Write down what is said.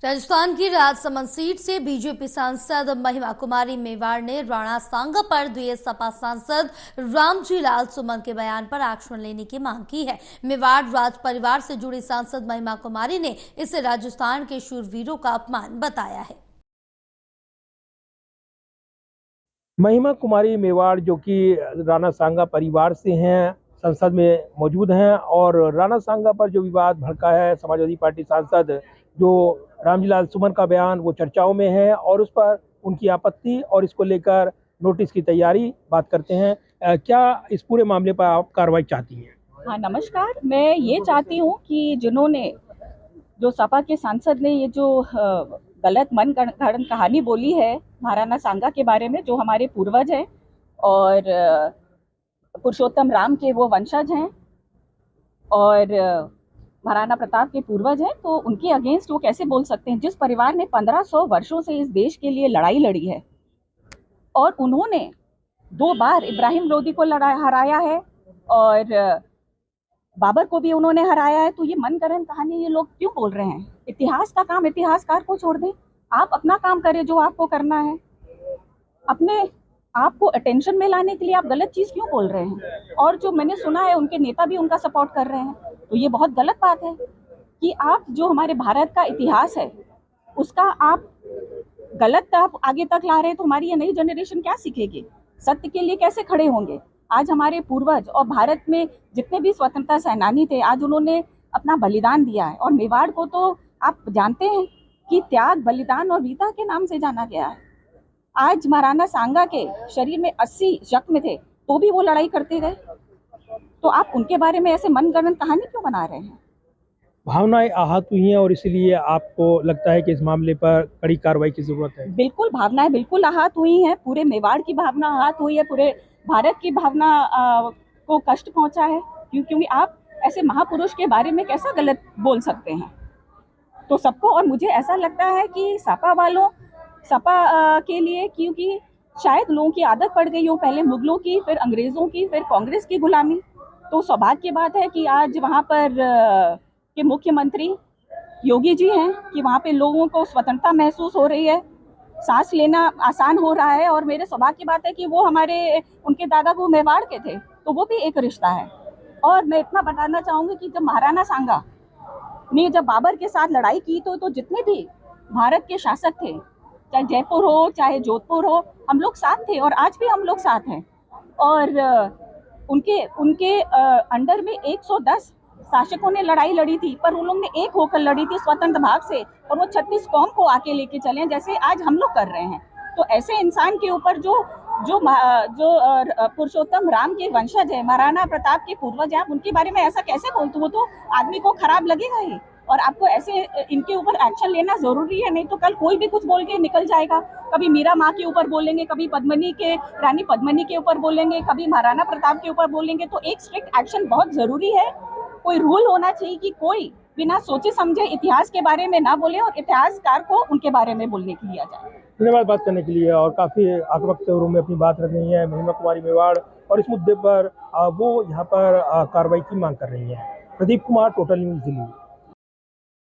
राजस्थान की राजसमंद सीट से बीजेपी सांसद महिमा कुमारी मेवाड़ ने राणा सांगा पर द्वितीय सपा सांसद रामजी लाल सुमन के बयान पर एक्शन लेने की मांग की है। मेवाड़ राज परिवार से जुड़ी सांसद महिमा कुमारी ने इसे राजस्थान के शूरवीरों का अपमान बताया है। महिमा कुमारी मेवाड़ जो कि राणा सांगा परिवार से हैं, संसद में मौजूद हैं और राणा सांगा पर जो विवाद भड़का है, समाजवादी पार्टी सांसद जो रामजीलाल सुमन का बयान वो चर्चाओं में है और उस पर उनकी आपत्ति और इसको लेकर नोटिस की तैयारी बात करते हैं। क्या इस पूरे मामले पर आप कार्रवाई चाहती हैं? हाँ, नमस्कार। मैं ये चाहती हूँ कि जिन्होंने जो सपा के सांसद ने ये जो गलत मन गढ़ंत कहानी बोली है महाराणा सांगा के बारे में, जो हमारे पूर्वज हैं और पुरुषोत्तम राम के वो वंशज हैं और महाराणा प्रताप के पूर्वज हैं, तो उनके अगेंस्ट वो कैसे बोल सकते हैं? जिस परिवार ने 1500 वर्षों से इस देश के लिए लड़ाई लड़ी है और उन्होंने 2 बार इब्राहिम लोदी को हराया है और बाबर को भी उन्होंने हराया है, तो ये मनगढ़ंत कहानी ये लोग क्यों बोल रहे हैं? इतिहास का काम इतिहासकार को छोड़ दें, आप अपना काम करें जो आपको करना है। अपने आपको अटेंशन में लाने के लिए आप गलत चीज क्यों बोल रहे हैं? और जो मैंने सुना है उनके नेता भी उनका सपोर्ट कर रहे हैं, तो ये बहुत गलत बात है कि आप जो हमारे भारत का इतिहास है उसका आप गलत आप आगे तक ला रहे हैं, तो हमारी ये नई जनरेशन क्या सीखेगी? सत्य के लिए कैसे खड़े होंगे? आज हमारे पूर्वज और भारत में जितने भी स्वतंत्रता सेनानी थे, आज उन्होंने अपना बलिदान दिया है और मेवाड़ को तो आप जानते हैं कि त्याग, बलिदान और वीरता के नाम से जाना गया है। आज महाराणा सांगा के शरीर में 80 जख्म थे, तो भी वो लड़ाई करते गए, तो आप उनके बारे में ऐसे मनगढ़ंत कहानी क्यों बना रहे हैं? भावनाएं आहत हुई हैं और इसलिए आपको लगता है कि इस मामले पर कड़ी कार्रवाई की जरूरत है? बिल्कुल, भावनाएं बिल्कुल आहत हुई हैं, पूरे मेवाड़ की भावना आहत हुई है, पूरे भारत की भावना को कष्ट पहुंचा है, क्योंकि आप ऐसे महापुरुष के बारे में कैसा गलत बोल सकते हैं? तो सबको, और मुझे ऐसा लगता है कि सपा के लिए, क्योंकि शायद लोगों की आदत पड़ गई हो, पहले मुगलों की, फिर अंग्रेजों की, फिर कांग्रेस की गुलामी, तो सौभाग्य की बात है कि आज वहाँ पर के मुख्यमंत्री योगी जी हैं कि वहाँ पे लोगों को स्वतंत्रता महसूस हो रही है, सांस लेना आसान हो रहा है। और मेरे सौभाग्य की बात है कि वो हमारे उनके दादा को मेवाड़ के थे, तो वो भी एक रिश्ता है। और मैं इतना बताना चाहूँगी कि जब महाराणा सांगा ने जब बाबर के साथ लड़ाई की तो जितने भी भारत के शासक थे, चाहे जयपुर हो चाहे जोधपुर हो, हम लोग साथ थे और आज भी हम लोग साथ हैं। और उनके उनके अंडर में 110 शासकों ने लड़ाई लड़ी थी, पर उन लोग ने एक होकर लड़ी थी स्वतंत्र भाव से, और वो 36 कौम को आके लेके चले, जैसे आज हम लोग कर रहे हैं। तो ऐसे इंसान के ऊपर जो जो जो पुरुषोत्तम राम के वंशज है, महाराणा प्रताप के पूर्वज है, आप उनके बारे में ऐसा कैसे बोलते हो? तो आदमी को खराब लगेगा ही, और आपको ऐसे इनके ऊपर एक्शन लेना जरूरी है, नहीं तो कल कोई भी कुछ बोल के निकल जाएगा। कभी मीरा माँ के ऊपर बोलेंगे, कभी रानी पद्मिनी के ऊपर बोलेंगे, कभी महाराणा प्रताप के ऊपर बोलेंगे, तो एक स्ट्रिक्ट एक्शन बहुत जरूरी है। कोई रूल होना चाहिए कि कोई बिना सोचे समझे इतिहास के बारे में ना बोले और इतिहासकार को उनके बारे में बोलने के लिए आ जाए। धन्यवाद बात करने के लिए, और काफी आक्रामक तौर में अपनी बात रख रही है महिमा कुमारी मेवाड़ और इस मुद्दे पर वो यहाँ पर कार्रवाई की मांग कर रही है। Pradeep Kumar, total news Delhi.